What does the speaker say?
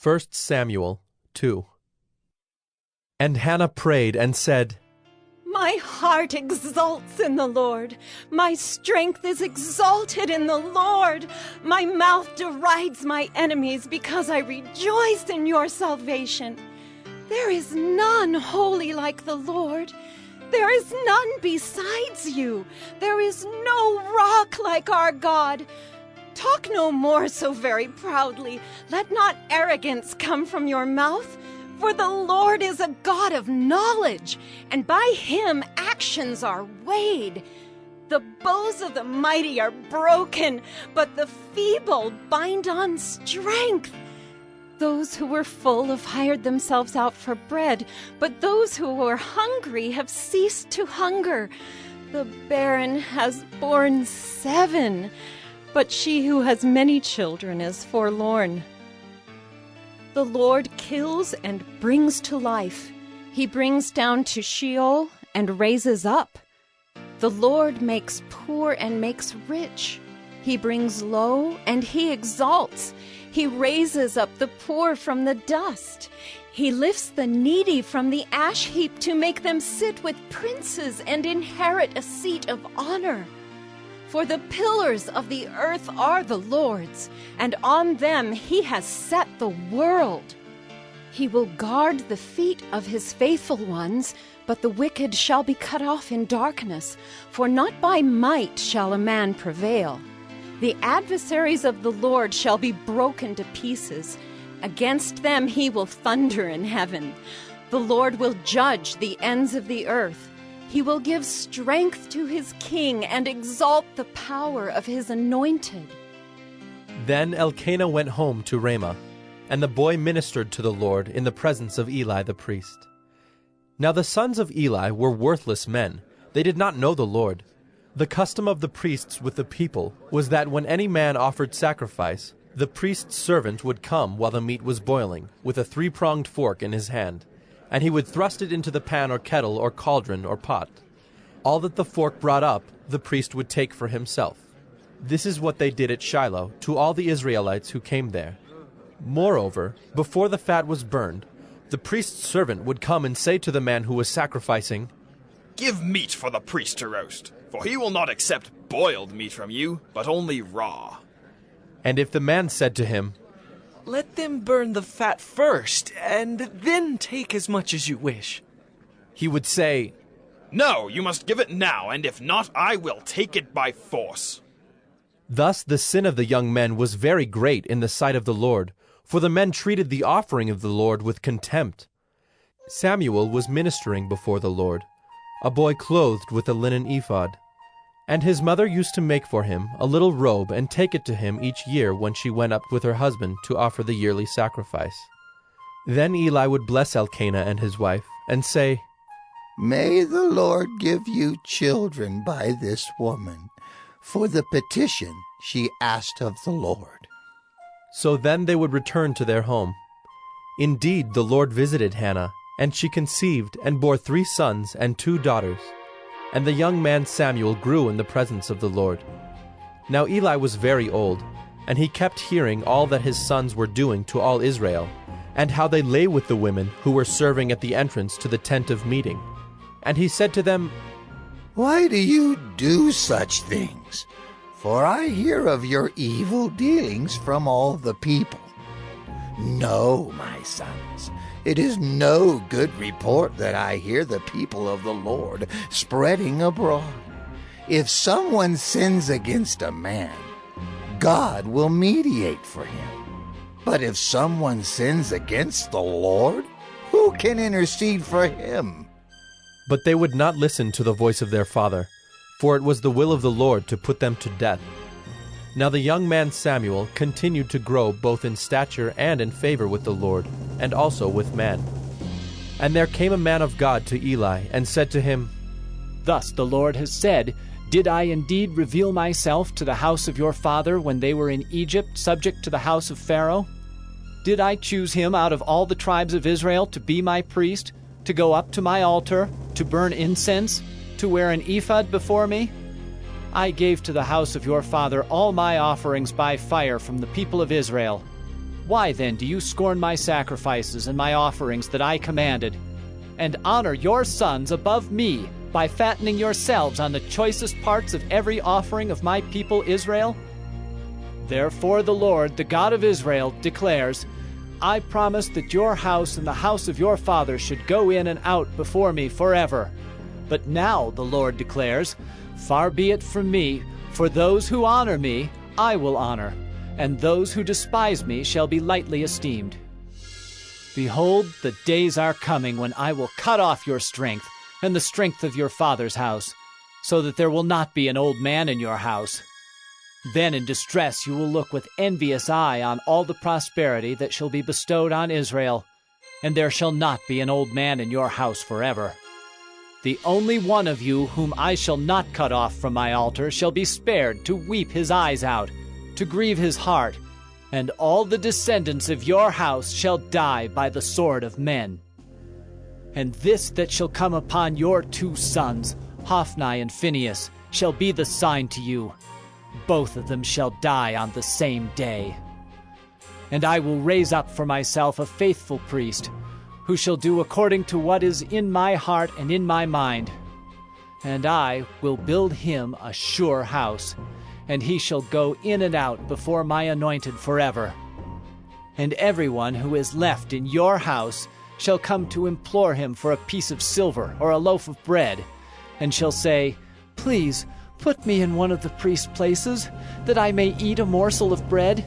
1 Samuel 2. And Hannah prayed and said, My heart exults in the Lord. My strength is exalted in the Lord. My mouth derides my enemies because I rejoice in your salvation. There is none holy like the Lord. There is none besides you. There is no rock like our God. Talk no more so very proudly. Let not arrogance come from your mouth. For the Lord is a God of knowledge, and by him actions are weighed. The bows of the mighty are broken, but the feeble bind on strength. Those who were full have hired themselves out for bread, but those who were hungry have ceased to hunger. The barren has borne 7, but she who has many children is forlorn. The Lord kills and brings to life. He brings down to Sheol and raises up. The Lord makes poor and makes rich. He brings low and he exalts. He raises up the poor from the dust. He lifts the needy from the ash heap to make them sit with princes and inherit a seat of honor. For the pillars of the earth are the Lord's, and on them he has set the world. He will guard the feet of his faithful ones, but the wicked shall be cut off in darkness, for not by might shall a man prevail. The adversaries of the Lord shall be broken to pieces. Against them he will thunder in heaven. The Lord will judge the ends of the earth. He will give strength to his king and exalt the power of his anointed. Then Elkanah went home to Ramah, and the boy ministered to the Lord in the presence of Eli the priest. Now the sons of Eli were worthless men. They did not know the Lord. The custom of the priests with the people was that when any man offered sacrifice, the priest's servant would come while the meat was boiling, with a 3-pronged fork in his hand, and he would thrust it into the pan or kettle or cauldron or pot. All that the fork brought up, the priest would take for himself. This is what they did at Shiloh to all the Israelites who came there. Moreover, before the fat was burned, the priest's servant would come and say to the man who was sacrificing, Give meat for the priest to roast, for he will not accept boiled meat from you, but only raw. And if the man said to him, Let them burn the fat first, and then take as much as you wish, he would say, No, you must give it now, and if not, I will take it by force. Thus the sin of the young men was very great in the sight of the Lord, for the men treated the offering of the Lord with contempt. Samuel was ministering before the Lord, a boy clothed with a linen ephod. And his mother used to make for him a little robe and take it to him each year when she went up with her husband to offer the yearly sacrifice. Then Eli would bless Elkanah and his wife, and say, May the Lord give you children by this woman, for the petition she asked of the Lord. So then they would return to their home. Indeed, the Lord visited Hannah, and she conceived and bore 3 sons and 2 daughters. And the young man Samuel grew in the presence of the Lord. Now Eli was very old, and he kept hearing all that his sons were doing to all Israel, and how they lay with the women who were serving at the entrance to the tent of meeting. And he said to them, Why do you do such things? For I hear of your evil dealings from all the people. No, my sons, it is no good report that I hear the people of the Lord spreading abroad. If someone sins against a man, God will mediate for him. But if someone sins against the Lord, who can intercede for him? But they would not listen to the voice of their father, for it was the will of the Lord to put them to death. Now the young man Samuel continued to grow both in stature and in favor with the Lord, and also with man. And there came a man of God to Eli, and said to him, Thus the Lord has said, Did I indeed reveal myself to the house of your father when they were in Egypt, subject to the house of Pharaoh? Did I choose him out of all the tribes of Israel to be my priest, to go up to my altar, to burn incense, to wear an ephod before me? I gave to the house of your father all my offerings by fire from the people of Israel. Why then do you scorn my sacrifices and my offerings that I commanded, and honor your sons above me by fattening yourselves on the choicest parts of every offering of my people Israel? Therefore the Lord, the God of Israel, declares, I promised that your house and the house of your father should go in and out before me forever. But now, the Lord declares, far be it from me, for those who honor me I will honor, and those who despise me shall be lightly esteemed. Behold, the days are coming when I will cut off your strength and the strength of your father's house, so that there will not be an old man in your house. Then in distress you will look with envious eye on all the prosperity that shall be bestowed on Israel, and there shall not be an old man in your house forever. The only one of you whom I shall not cut off from my altar shall be spared to weep his eyes out, to grieve his heart, and all the descendants of your house shall die by the sword of men. And this that shall come upon your 2 sons, Hophni and Phinehas, shall be the sign to you. Both of them shall die on the same day. And I will raise up for myself a faithful priest, who shall do according to what is in my heart and in my mind. And I will build him a sure house, and he shall go in and out before my anointed forever. And everyone who is left in your house shall come to implore him for a piece of silver or a loaf of bread, and shall say, Please, put me in one of the priest's places, that I may eat a morsel of bread.